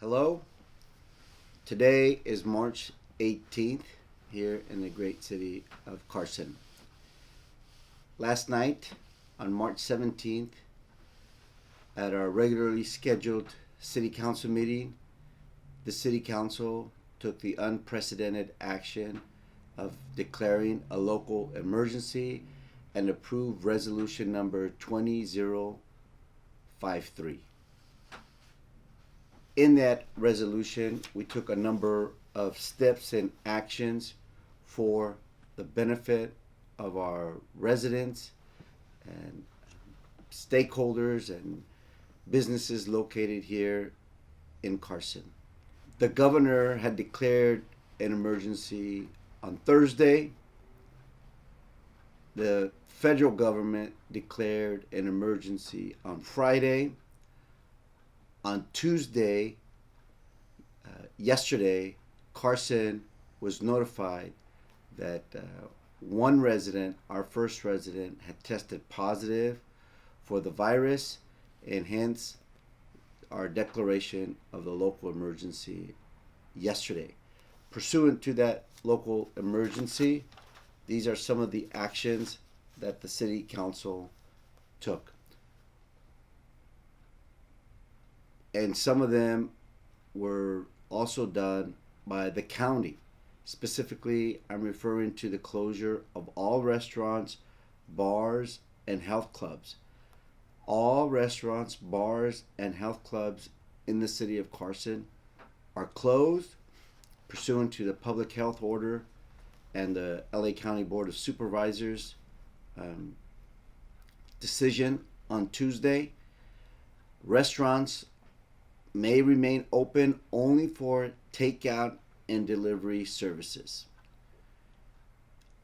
Hello. Today is March 18th here in the great city of Carson. Last night, on March 17th, at our regularly scheduled city council meeting, the city council took the unprecedented action of declaring a local emergency and approved resolution number 20053. In that resolution, we took a number of steps and actions for the benefit of our residents and stakeholders and businesses located here in Carson. The governor had declared an emergency on Thursday. The federal government declared an emergency on Friday. On Tuesday, yesterday, Carson was notified that one resident, our first resident, had tested positive for the virus, and hence our declaration of the local emergency yesterday. Pursuant to that local emergency, these are some of the actions that the city council took. And some of them were also done by the county. Specifically, I'm referring to the closure of all restaurants, bars, and health clubs. All restaurants, bars, and health clubs in the city of Carson are closed pursuant to the public health order and the LA County Board of Supervisors decision on Tuesday. Restaurants may remain open only for takeout and delivery services.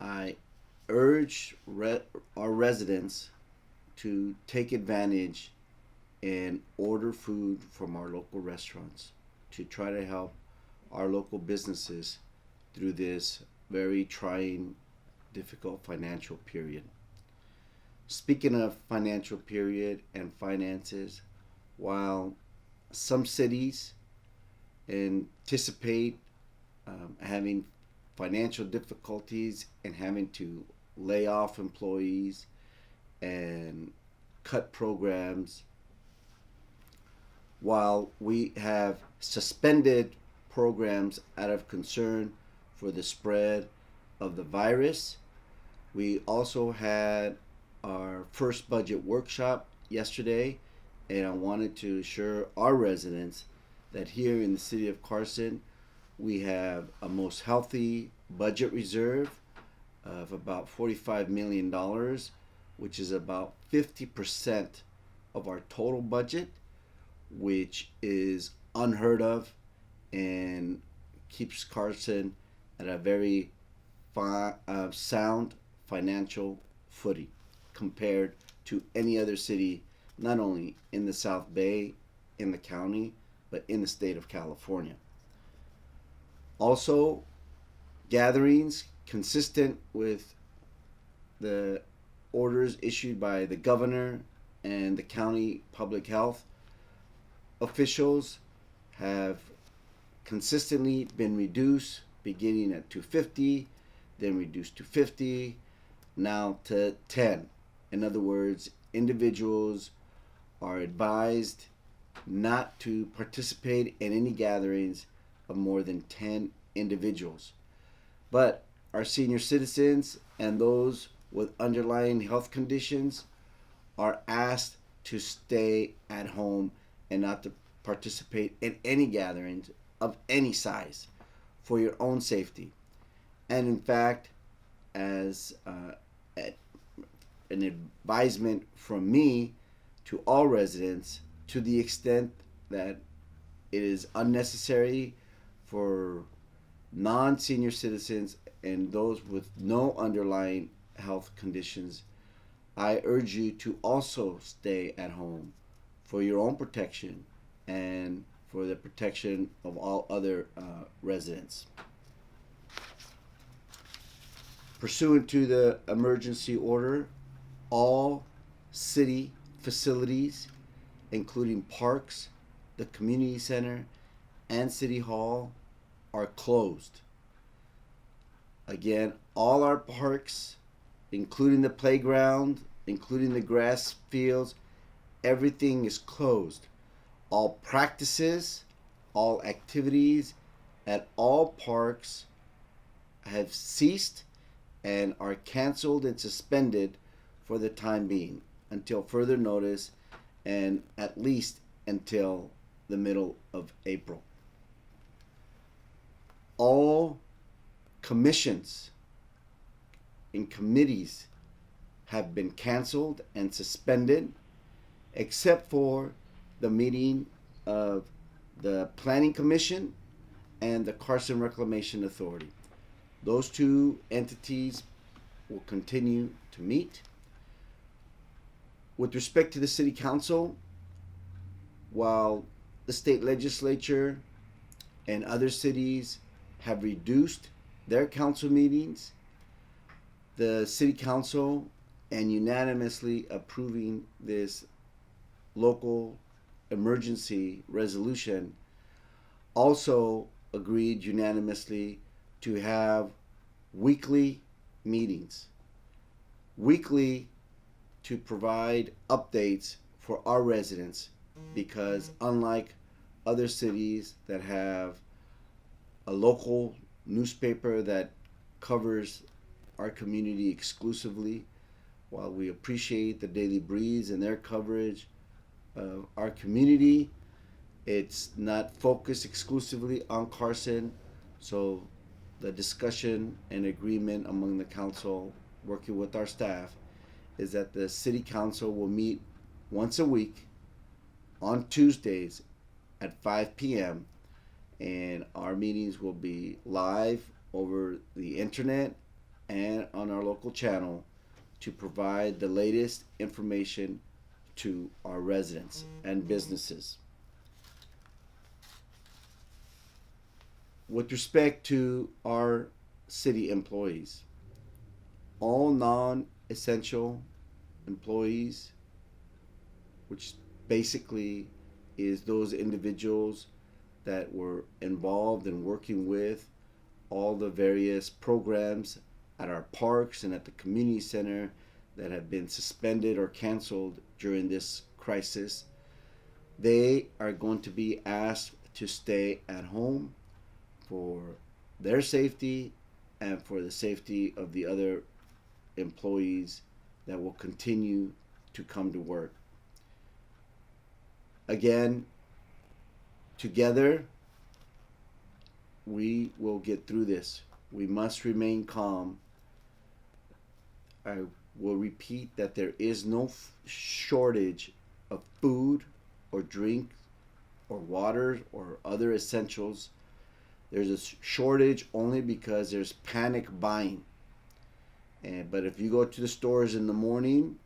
I urge our residents to take advantage and order food from our local restaurants to try to help our local businesses through this very trying, difficult financial period. Speaking of financial period and finances, while some cities anticipate having financial difficulties and having to lay off employees and cut programs, while we have suspended programs out of concern for the spread of the virus. We also had our first budget workshop yesterday, and I wanted to assure our residents that here in the city of Carson, we have a most healthy budget reserve of about $45 million, which is about 50% of our total budget, which is unheard of and keeps Carson at a very sound financial footing compared to any other city, not only in the South Bay, in the county, but in the state of California. Also, gatherings consistent with the orders issued by the governor and the county public health officials have consistently been reduced, beginning at 250, then reduced to 50, now to 10. In other words, individuals are advised not to participate in any gatherings of more than 10 individuals. But our senior citizens and those with underlying health conditions are asked to stay at home and not to participate in any gatherings of any size for your own safety. And in fact, as an advisement from me to all residents, to the extent that it is unnecessary for non-senior citizens and those with no underlying health conditions, I urge you to also stay at home for your own protection and for the protection of all other residents. Pursuant to the emergency order, all city facilities, including parks, the community center, and City Hall are closed. Again, all our parks, including the playground, including the grass fields, everything is closed. All practices, all activities at all parks have ceased and are canceled and suspended for the time being until further notice, and at least until the middle of April. All commissions and committees have been canceled and suspended, except for the meeting of the Planning Commission and the Carson Reclamation Authority. Those two entities will continue to meet. With respect to the City Council, while the state legislature and other cities have reduced their council meetings, the City Council, and unanimously approving this local emergency resolution, also agreed unanimously to have weekly meetings. Weekly to provide updates for our residents, because unlike other cities that have a local newspaper that covers our community exclusively, while we appreciate the Daily Breeze and their coverage of our community, it's not focused exclusively on Carson. So the discussion and agreement among the council, working with our staff, is that the City Council will meet once a week on Tuesdays at 5 p.m. and our meetings will be live over the internet and on our local channel to provide the latest information to our residents and businesses. With respect to our city employees, all non-essential employees, which basically is those individuals that were involved in working with all the various programs at our parks and at the community center that have been suspended or canceled during this crisis, they are going to be asked to stay at home for their safety and for the safety of the other employees that will continue to come to work. Again, together, we will get through this. We must remain calm. I will repeat that there is no shortage of food or drink or water or other essentials. There's a shortage only because there's panic buying. But if you go to the stores in the morning,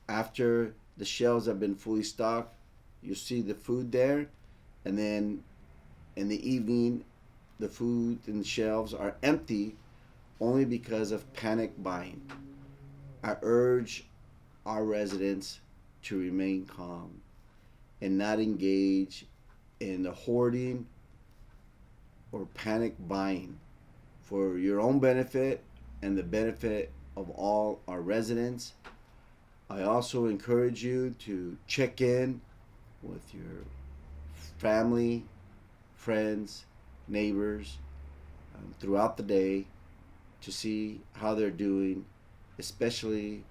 after the shelves have been fully stocked, you see the food there, and then in the evening, the food and the shelves are empty only because of panic buying. I urge our residents to remain calm and not engage in the hoarding or panic buying for your own benefit and the benefit of all our residents. I also encourage you to check in with your family, friends, neighbors throughout the day to see how they're doing, especially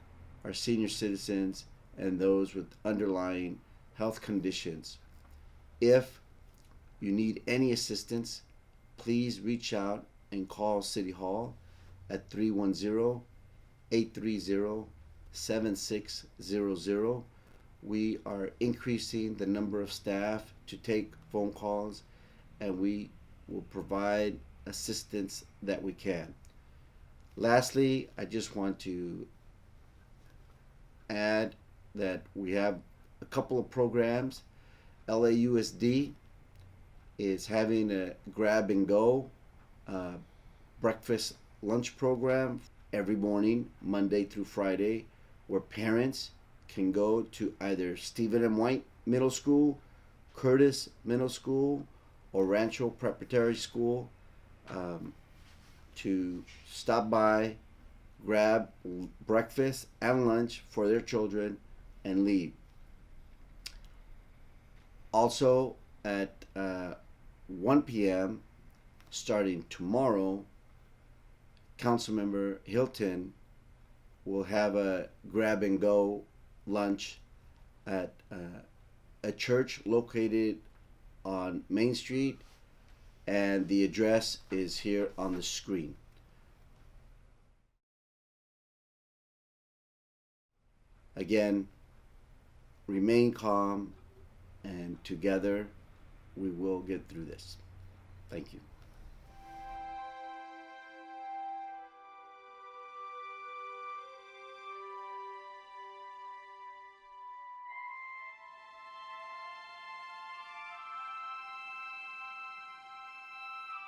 our senior citizens and those with underlying health conditions. If you need any assistance, please reach out and call City Hall at 310-830-7600. We are increasing the number of staff to take phone calls, and we will provide assistance that we can. Lastly, I just want to add that we have a couple of programs. LAUSD is having a grab and go breakfast lunch program every morning, Monday through Friday, where parents can go to either Stephen M. White Middle School, Curtis Middle School, Rancho Preparatory School to stop by, grab breakfast and lunch for their children, and leave. Also, at 1 p.m., starting tomorrow, Councilmember Hilton will have a grab and go lunch at a church located on Main Street, and the address is here on the screen. Again, remain calm, and together we will get through this. Thank you.